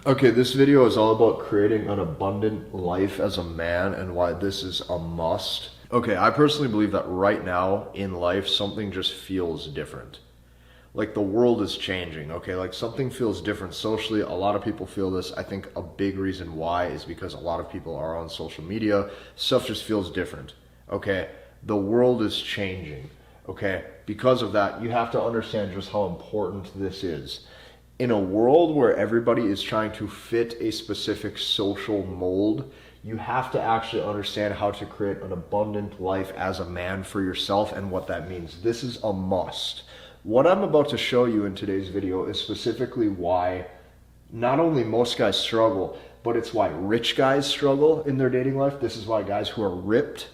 Okay, this video is all about creating an abundant life as a man and why this is a must. Okay, I personally believe that right now in life, something just feels different. Like the world is changing, okay? Like something feels different socially. A lot of people feel this. I think a big reason why is because a lot of people are on social media. Stuff just feels different, okay? The world is changing, okay? Because of that, you have to understand just how important this is. In a world where everybody is trying to fit a specific social mold, you have to actually understand how to create an abundant life as a man for yourself and what that means. This is a must. What I'm about to show you in today's video is specifically why not only most guys struggle, but it's why rich guys struggle in their dating life. This is why guys who are ripped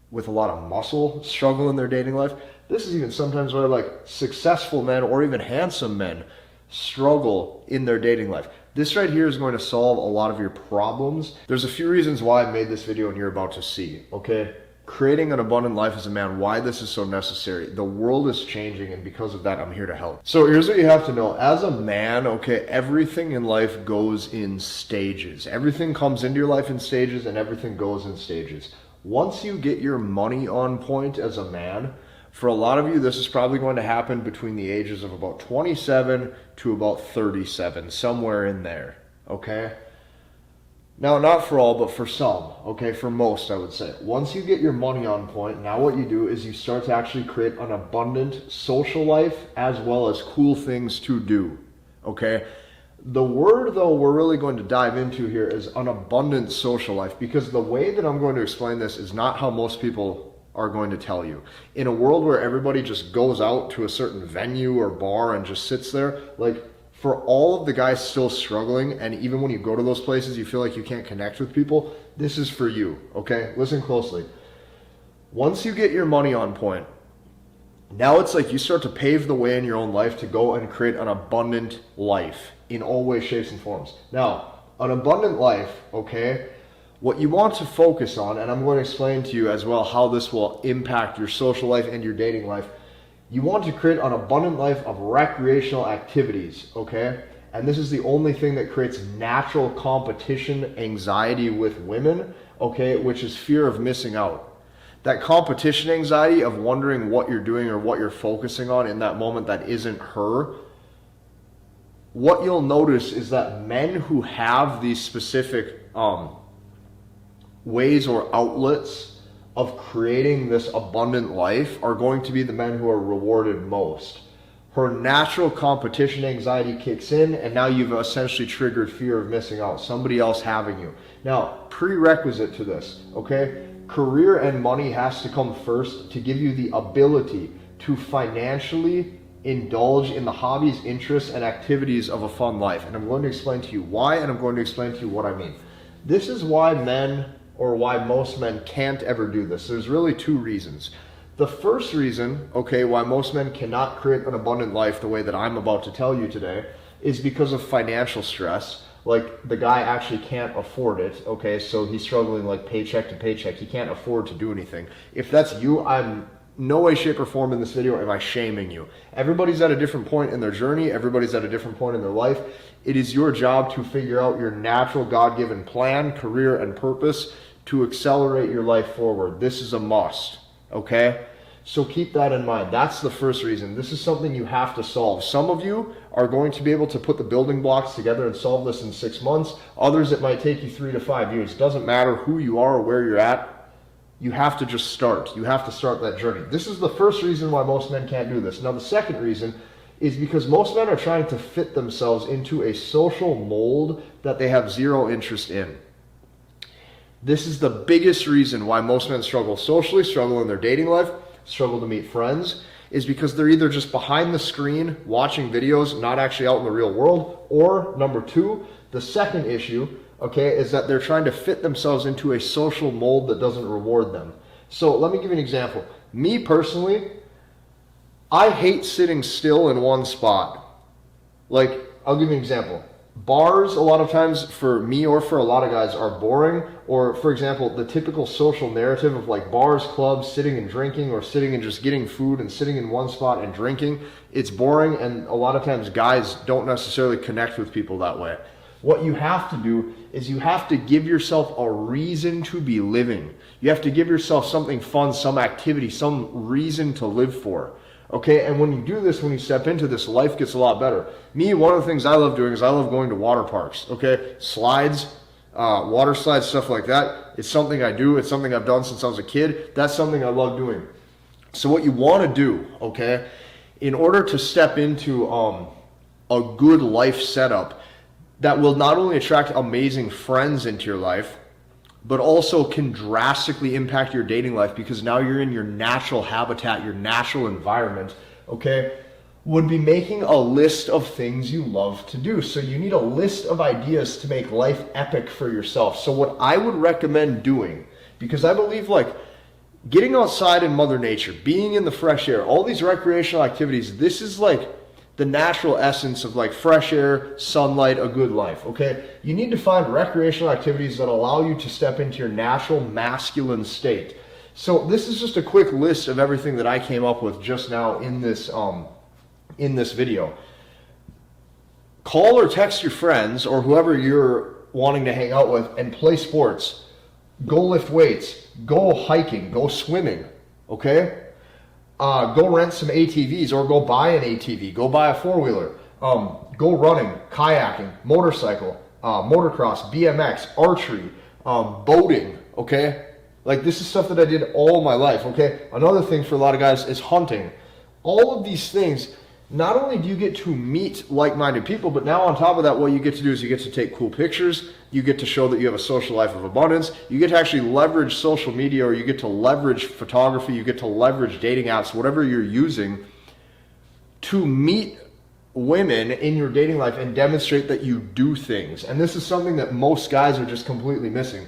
with a lot of muscle struggle in their dating life. This is even sometimes why like successful men or even handsome men struggle in their dating life. This right here is going to solve a lot of your problems. There's a few reasons why I made this video and you're about to see, okay? Creating an abundant life as a man, why this is so necessary. The world is changing and because of that, I'm here to help. So here's what you have to know. As a man, okay, everything in life goes in stages. Everything comes into your life in stages and everything goes in stages. Once you get your money on point as a man, for a lot of you, this is probably going to happen between the ages of about 27 to about 37, somewhere in there, okay? Now, not for all, but for some, okay? For most, I would say. Once you get your money on point, now what you do is you start to actually create an abundant social life as well as cool things to do, okay? The word, though, we're really going to dive into here is an abundant social life, because the way that I'm going to explain this is not how most people are going to tell you. In a world where everybody just goes out to a certain venue or bar and just sits there, like for all of the guys still struggling, and even when you go to those places you feel like you can't connect with people, this is for you, okay? Listen closely. Once you get your money on point, now it's like you start to pave the way in your own life to go and create an abundant life in all ways, shapes, and forms. Now, an abundant life, okay, what you want to focus on, and I'm going to explain to you as well how this will impact your social life and your dating life. You want to create an abundant life of recreational activities, okay? And this is the only thing that creates natural competition anxiety with women, okay, which is fear of missing out. That competition anxiety of wondering what you're doing or what you're focusing on in that moment that isn't her. What you'll notice is that men who have these specific ways or outlets of creating this abundant life are going to be the men who are rewarded most. Her natural competition anxiety kicks in, and now you've essentially triggered fear of missing out, somebody else having you. Now, prerequisite to this, okay? Career and money has to come first to give you the ability to financially indulge in the hobbies, interests, and activities of a fun life. And I'm going to explain to you why, and I'm going to explain to you what I mean. This is why men, or why most men can't ever do this. There's really two reasons. The first reason, okay, why most men cannot create an abundant life the way that I'm about to tell you today is because of financial stress. Like the guy actually can't afford it, okay, so he's struggling like paycheck to paycheck. He can't afford to do anything. If that's you, I'm no way, shape, or form in this video am I shaming you. Everybody's at a different point in their journey. Everybody's at a different point in their life. It is your job to figure out your natural God-given plan, career, and purpose to accelerate your life forward. This is a must, okay? So keep that in mind. That's the first reason. This is something you have to solve. Some of you are going to be able to put the building blocks together and solve this in 6 months. Others, it might take you 3 to 5 years. Doesn't matter who you are or where you're at. You have to just start. You have to start that journey. This is the first reason why most men can't do this. Now, the second reason is because most men are trying to fit themselves into a social mold that they have zero interest in. This is the biggest reason why most men struggle socially, struggle in their dating life, struggle to meet friends, is because they're either just behind the screen watching videos, not actually out in the real world, or number two, the second issue, okay, is that they're trying to fit themselves into a social mold that doesn't reward them. So let me give you an example. Me personally, I hate sitting still in one spot. Like, I'll give you an example. Bars, a lot of times for me or for a lot of guys, are boring. Or, for example, the typical social narrative of like bars, clubs, sitting and drinking, or sitting and just getting food and sitting in one spot and drinking, it's boring, and a lot of times guys don't necessarily connect with people that way. What you have to do is you have to give yourself a reason to be living. You have to give yourself something fun, some activity, some reason to live for. Okay, and when you do this, when you step into this, life gets a lot better. Me, one of the things I love doing is I love going to water parks. Okay, slides, water slides, stuff like that. It's something I do. It's something I've done since I was a kid. That's something I love doing. So what you want to do, okay, in order to step into a good life setup that will not only attract amazing friends into your life, but also can drastically impact your dating life, because now you're in your natural habitat, your natural environment, okay, would be making a list of things you love to do. So you need a list of ideas to make life epic for yourself. So what I would recommend doing, because I believe like getting outside in Mother Nature, being in the fresh air, all these recreational activities, this is like the natural essence of like fresh air, sunlight, a good life, okay? You need to find recreational activities that allow you to step into your natural masculine state. So this is just a quick list of everything that I came up with just now in this video. Call or text your friends or whoever you're wanting to hang out with and play sports. Go lift weights, go hiking, go swimming, okay? Go rent some ATVs or go buy an ATV, go buy a four-wheeler, go running, kayaking, motorcycle, motocross, BMX, archery, boating, okay? Like this is stuff that I did all my life, okay? Another thing for a lot of guys is hunting. All of these things, not only do you get to meet like-minded people, but now on top of that, what you get to do is you get to take cool pictures, you get to show that you have a social life of abundance, you get to actually leverage social media, or you get to leverage photography, you get to leverage dating apps, whatever you're using, to meet women in your dating life and demonstrate that you do things. And this is something that most guys are just completely missing.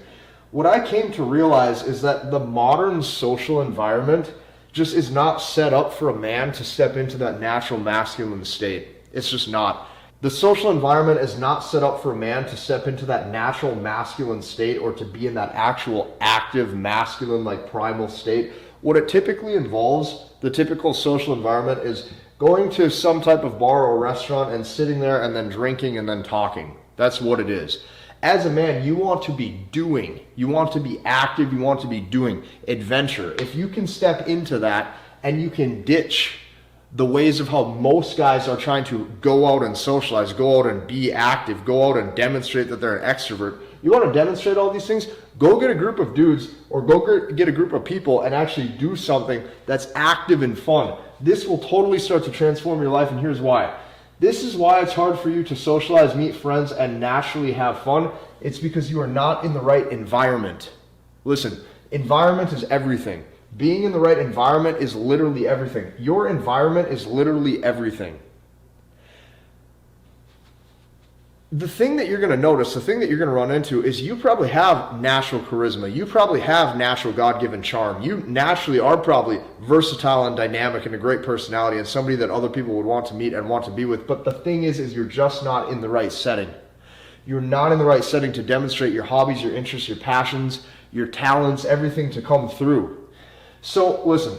What I came to realize is that the modern social environment just is not set up for a man to step into that natural masculine state. It's just not. The social environment is not set up for a man to step into that natural masculine state or to be in that actual active masculine, like primal state. What it typically involves, the typical social environment, is going to some type of bar or restaurant and sitting there and then drinking and then talking. That's what it is. As a man, you want to be doing, you want to be active, you want to be doing adventure. If you can step into that and you can ditch the ways of how most guys are trying to go out and socialize, go out and be active, go out and demonstrate that they're an extrovert. You want to demonstrate all these things? Go get a group of dudes or go get a group of people and actually do something that's active and fun. This will totally start to transform your life, and here's why. This is why it's hard for you to socialize, meet friends, and naturally have fun. It's because you are not in the right environment. Listen, environment is everything. Being in the right environment is literally everything. Your environment is literally everything. The thing that you're going to notice, the thing that you're going to run into is you probably have natural charisma. You probably have natural God-given charm. You naturally are probably versatile and dynamic and a great personality and somebody that other people would want to meet and want to be with. But the thing is you're just not in the right setting. You're not in the right setting to demonstrate your hobbies, your interests, your passions, your talents, everything to come through. So listen.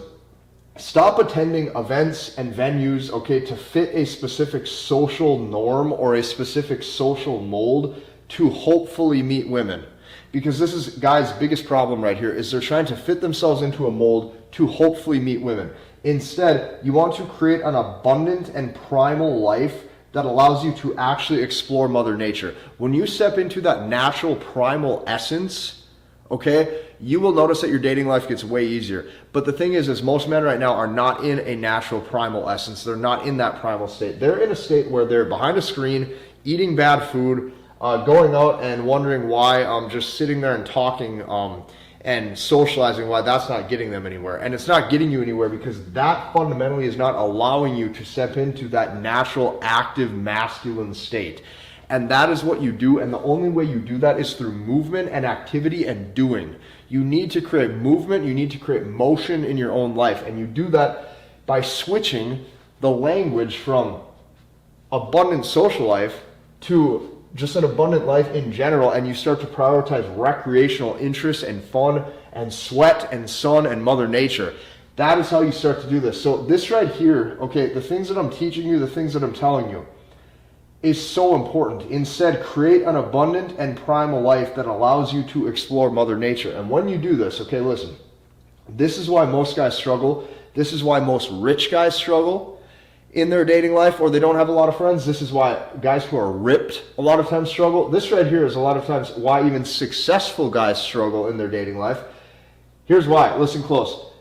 Stop attending events and venues, okay, to fit a specific social norm or a specific social mold to hopefully meet women. Because this is guys' biggest problem right here, is they're trying to fit themselves into a mold to hopefully meet women. Instead, you want to create an abundant and primal life that allows you to actually explore Mother Nature. When you step into that natural primal essence, okay, you will notice that your dating life gets way easier. But the thing is most men right now are not in a natural primal essence. They're not in that primal state. They're in a state where they're behind a screen, eating bad food, going out and wondering why just sitting there and talking and socializing, why that's not getting them anywhere. And it's not getting you anywhere because that fundamentally is not allowing you to step into that natural, active, masculine state. And that is what you do, and the only way you do that is through movement and activity and doing. You need to create movement, you need to create motion in your own life, and you do that by switching the language from abundant social life to just an abundant life in general, and you start to prioritize recreational interests and fun and sweat and sun and Mother Nature. That is how you start to do this. So this right here, okay, the things that I'm teaching you, the things that I'm telling you, is so important. Instead, create an abundant and primal life that allows you to explore Mother Nature. And when you do this, okay, listen, this is why most guys struggle. This is why most rich guys struggle in their dating life, or they don't have a lot of friends. This is why guys who are ripped a lot of times struggle. This right here is a lot of times why even successful guys struggle in their dating life. Here's why. Listen close.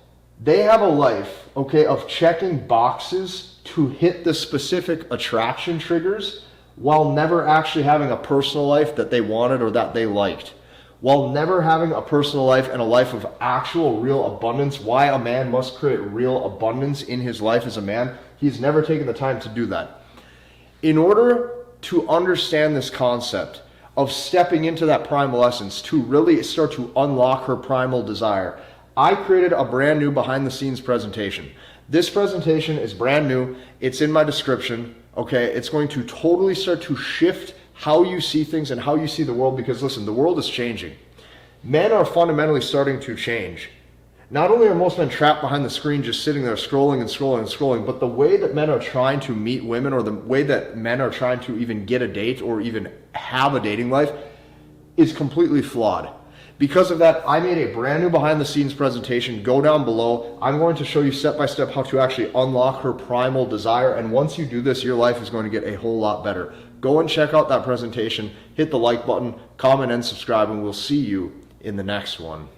They have a life, okay, of checking boxes to hit the specific attraction triggers while never actually having a personal life that they wanted or that they liked. While never having a personal life and a life of actual real abundance. Why a man must create real abundance in his life as a man, he's never taken the time to do that. In order to understand this concept of stepping into that primal essence, to really start to unlock her primal desire, I created a brand new behind the scenes presentation. This presentation is brand new. It's in my description. Okay, it's going to totally start to shift how you see things and how you see the world, because listen, the world is changing. Men are fundamentally starting to change. Not only are most men trapped behind the screen just sitting there scrolling and scrolling and scrolling, but the way that men are trying to meet women, or the way that men are trying to even get a date or even have a dating life, is completely flawed. Because of that, I made a brand new behind the scenes presentation. Go down below. I'm going to show you step by step how to actually unlock her primal desire. And once you do this, your life is going to get a whole lot better. Go and check out that presentation. Hit the like button, comment, and subscribe, and we'll see you in the next one.